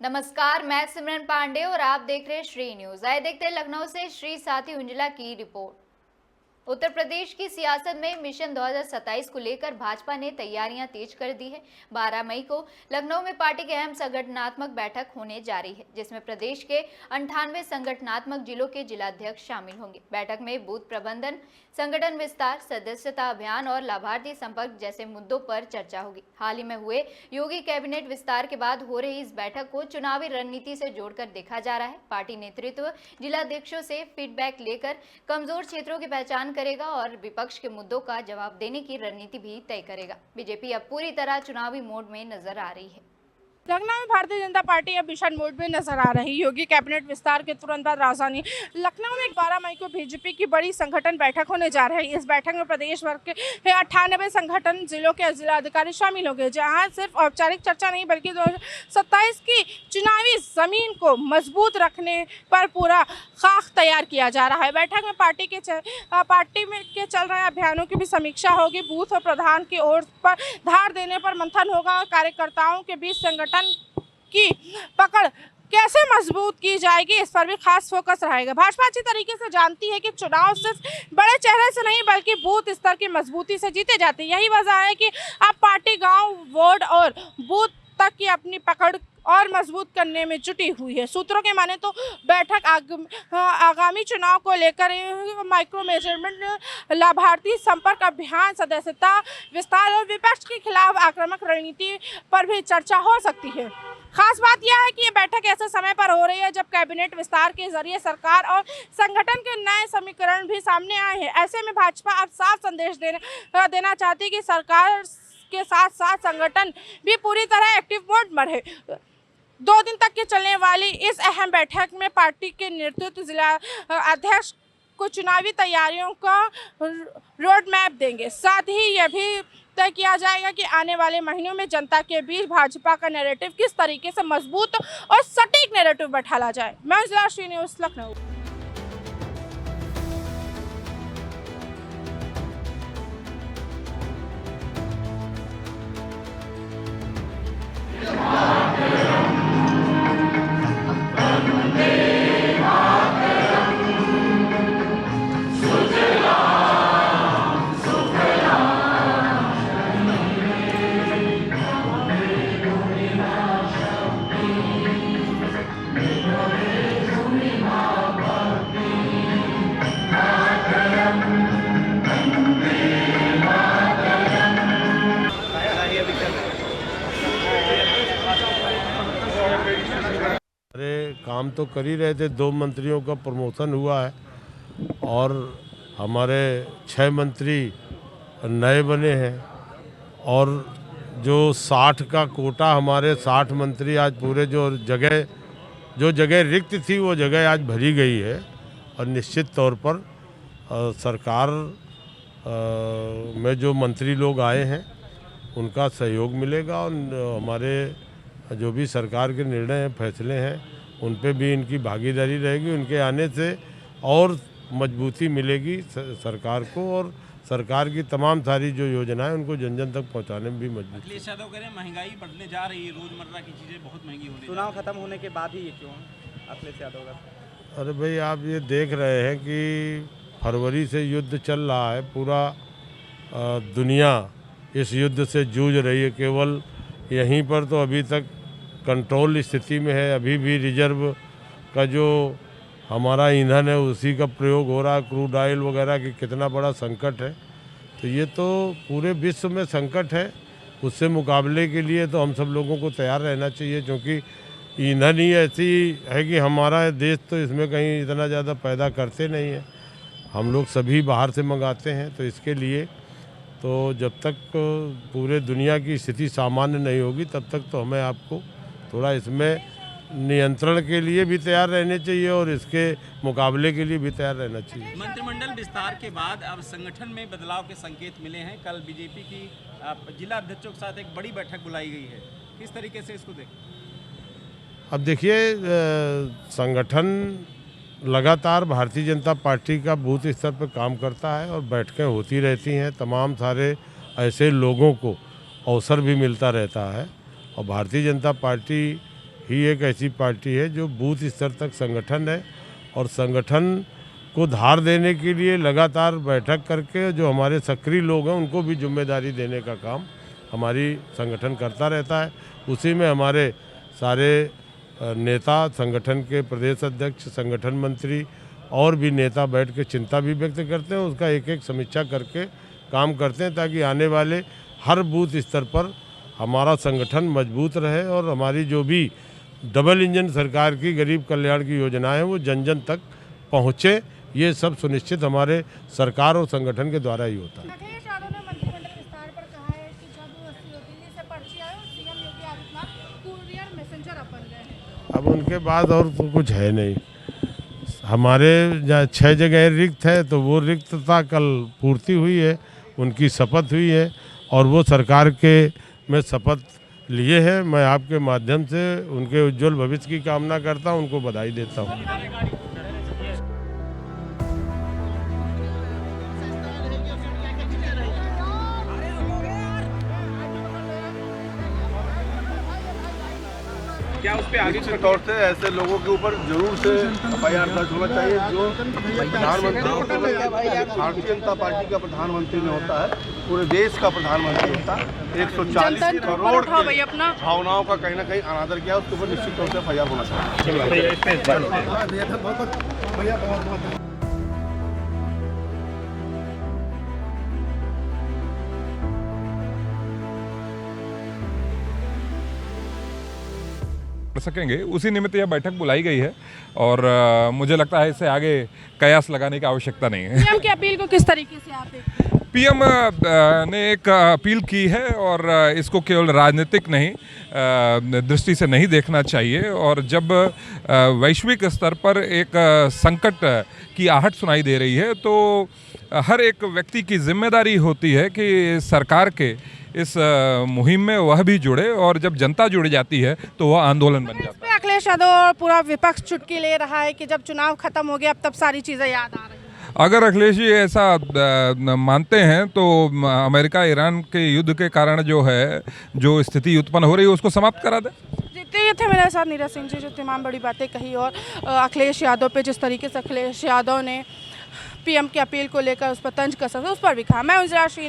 नमस्कार, मैं सिमरन पांडे और आप देख रहे हैं श्री न्यूज। आइए देखते हैं लखनऊ से श्री साथी उंजला की रिपोर्ट। उत्तर प्रदेश की सियासत में मिशन 2027 को लेकर भाजपा ने तैयारियां तेज कर दी है। 12 मई को लखनऊ में पार्टी की अहम संगठनात्मक बैठक होने जा रही है, जिसमें प्रदेश के 98 संगठनात्मक जिलों के जिलाध्यक्ष शामिल होंगे। बैठक में बूथ प्रबंधन, संगठन विस्तार, सदस्यता अभियान और लाभार्थी संपर्क जैसे मुद्दों पर चर्चा होगी। हाल ही में हुए योगी कैबिनेट विस्तार के बाद हो रही इस बैठक को चुनावी रणनीति से जोड़कर देखा जा रहा है। पार्टी नेतृत्व जिलाध्यक्षों से फीडबैक लेकर कमजोर क्षेत्रों की पहचान करेगा और विपक्ष के मुद्दों का जवाब देने की रणनीति भी तय करेगा। बीजेपी अब पूरी तरह चुनावी मोड में नजर आ रही है। लखनऊ में भारतीय जनता पार्टी अब मिशन मोड में नजर आ रही। योगी कैबिनेट विस्तार के तुरंत बाद राजधानी लखनऊ में 12 मई को बीजेपी की बड़ी संगठन बैठक होने जा रही है। इस बैठक में प्रदेश भर के 98 संगठन जिलों के जिलाधिकारी शामिल होंगे, जहां सिर्फ औपचारिक चर्चा नहीं बल्कि 2027 की चुनावी जमीन को मजबूत रखने पर पूरा खाक तैयार किया जा रहा है। बैठक में पार्टी के चल रहे अभियानों की भी समीक्षा होगी। बूथ और प्रधान की ओर पर धार देने पर मंथन होगा और कार्यकर्ताओं के बीच संगठन की पकड़ कैसे मजबूत की जाएगी, इस पर भी खास फोकस रहेगा। भाजपा अच्छी तरीके से जानती है कि चुनाव सिर्फ बड़े चेहरे से नहीं बल्कि बूथ स्तर की मजबूती से जीते जाते हैं। यही वजह है कि अब पार्टी गांव, वार्ड और बूथ तक की अपनी पकड़ और मजबूत करने में जुटी हुई है। सूत्रों के माने तो बैठक आगामी चुनाव को लेकर माइक्रो मेजरमेंट, लाभार्थी संपर्क अभियान, सदस्यता विस्तार और विपक्ष के खिलाफ आक्रामक रणनीति पर भी चर्चा हो सकती है। खास बात यह है कि ये बैठक ऐसे समय पर हो रही है जब कैबिनेट विस्तार के जरिए सरकार और संगठन के नए समीकरण भी सामने आए हैं। ऐसे में भाजपा अब साफ संदेश देना चाहती है कि सरकार के साथ साथ संगठन भी पूरी तरह एक्टिव मोड में रहे। 2 दिन तक के चलने वाली इस अहम बैठक में पार्टी के नेतृत्व जिला अध्यक्ष को चुनावी तैयारियों का रोड मैप देंगे। साथ ही यह भी तय किया जाएगा कि आने वाले महीनों में जनता के बीच भाजपा का नैरेटिव किस तरीके से मजबूत और सटीक नैरेटिव बैठाला जाए। मैं जिला श्री न्यूज लखनऊ। अरे काम तो कर ही रहे थे। 2 मंत्रियों का प्रमोशन हुआ है और हमारे 6 मंत्री नए बने हैं और जो 60 का कोटा, हमारे 60 मंत्री आज पूरे जो जगह रिक्त थी वो जगह आज भरी गई है और निश्चित तौर पर सरकार में जो मंत्री लोग आए हैं उनका सहयोग मिलेगा और हमारे जो भी सरकार के निर्णय हैं, फैसले हैं, उन पे भी इनकी भागीदारी रहेगी। उनके आने से और मजबूती मिलेगी सरकार को और सरकार की तमाम सारी जो योजनाएं उनको जन जन तक पहुंचाने में भी मजबूत। अखिलेश यादव कह रहे हैं महंगाई बढ़ने जा रही है, रोजमर्रा की चीज़ें बहुत महंगी हो रही है। चुनाव खत्म होने के बाद ही ये क्यों अखिलेश यादव का? अरे भाई, आप ये देख रहे हैं कि फरवरी से युद्ध चल रहा है। पूरा दुनिया इस युद्ध से जूझ रही है। केवल यहीं पर तो अभी तक कंट्रोल स्थिति में है। अभी भी रिजर्व का जो हमारा ईंधन है उसी का प्रयोग हो रहा है। क्रूड ऑयल वगैरह की कितना बड़ा संकट है। तो ये तो पूरे विश्व में संकट है। उससे मुकाबले के लिए तो हम सब लोगों को तैयार रहना चाहिए, क्योंकि ईंधन ही ऐसी है कि हमारा देश तो इसमें कहीं इतना ज़्यादा पैदा करते नहीं है। हम लोग सभी बाहर से मंगाते हैं। तो इसके लिए तो जब तक पूरे दुनिया की स्थिति सामान्य नहीं होगी तब तक तो हमें आपको थोड़ा इसमें नियंत्रण के लिए भी तैयार रहने चाहिए और इसके मुकाबले के लिए भी तैयार रहना चाहिए। मंत्रिमंडल विस्तार के बाद अब संगठन में बदलाव के संकेत मिले हैं। कल बीजेपी की जिला अध्यक्षों के साथ एक बड़ी बैठक बुलाई गई है, किस तरीके से इसको देखें? अब देखिए, संगठन लगातार भारतीय जनता पार्टी का बूथ स्तर पर काम करता है और बैठकें होती रहती हैं। तमाम सारे ऐसे लोगों को अवसर भी मिलता रहता है और भारतीय जनता पार्टी ही एक ऐसी पार्टी है जो बूथ स्तर तक संगठन है और संगठन को धार देने के लिए लगातार बैठक करके जो हमारे सक्रिय लोग हैं उनको भी जिम्मेदारी देने का काम हमारी संगठन करता रहता है। उसी में हमारे सारे नेता, संगठन के प्रदेश अध्यक्ष, संगठन मंत्री और भी नेता बैठ के चिंता भी व्यक्त करते हैं, उसका एक एक समीक्षा करके काम करते हैं ताकि आने वाले हर बूथ स्तर पर हमारा संगठन मजबूत रहे और हमारी जो भी डबल इंजन सरकार की गरीब कल्याण की योजनाएं हैं वो जन जन तक पहुँचे। ये सब सुनिश्चित हमारे सरकार और संगठन के द्वारा ही होता है। अखिलेश यादव ने मंत्रिमंडल विस्तार पर कहा है कि जब दिल्ली से पर्ची आए और CM Yogi Adityanath courier messenger अब बन गए हैं। अब उनके बाद और तो कुछ है नहीं। हमारे 6 जगह रिक्त है तो वो रिक्तता कल पूर्ति हुई है, उनकी शपथ हुई है और वो सरकार के में शपथ लिए हैं। मैं आपके माध्यम से उनके उज्जवल भविष्य की कामना करता हूँ, उनको बधाई देता हूँ। क्या उस पर आगे निश्चित तौर से ऐसे लोगों के ऊपर जरूर से एफआईआर दर्ज होना चाहिए जो प्रधानमंत्री, भारतीय जनता पार्टी का प्रधानमंत्री नहीं होता है, पूरे देश का प्रधानमंत्री होता है। 140 करोड़ की भावनाओं का कहीं ना कहीं अनादर किया, उसके ऊपर निश्चित तौर से एफआईआर होना चाहिए। सकेंगे उसी निमित्त यह बैठक बुलाई गई है और मुझे लगता है इससे आगे कयास लगाने की आवश्यकता नहीं है। पीएम की अपील को किस तरीके से आप देखते हैं? पीएम ने एक अपील की है और इसको केवल राजनीतिक नहीं दृष्टि से नहीं देखना चाहिए और जब वैश्विक स्तर पर एक संकट की आहट सुनाई दे रही है तो हर एक व्यक्ति की जिम्मेदारी होती है कि सरकार के इस मुहिम में वह भी जुड़े और जब जनता जुड़ जाती है तो वह आंदोलन बन जाता है। अखिलेश यादव और पूरा विपक्ष चुटकी ले रहा है कि जब चुनाव खत्म हो गया अब तब सारी चीजें याद आ रही हैं। अगर अखिलेश जी ऐसा मानते हैं तो अमेरिका ईरान के युद्ध के कारण जो स्थिति उत्पन्न हो रही है उसको समाप्त करा दे। जीतते थे मेरे साथ नीरज सिंह जी जो तमाम बड़ी बातें कही और अखिलेश यादव पे जिस तरीके से अखिलेश यादव ने पीएम की अपील को लेकर उस पर तंज कसा उस पर भी कहा। मैं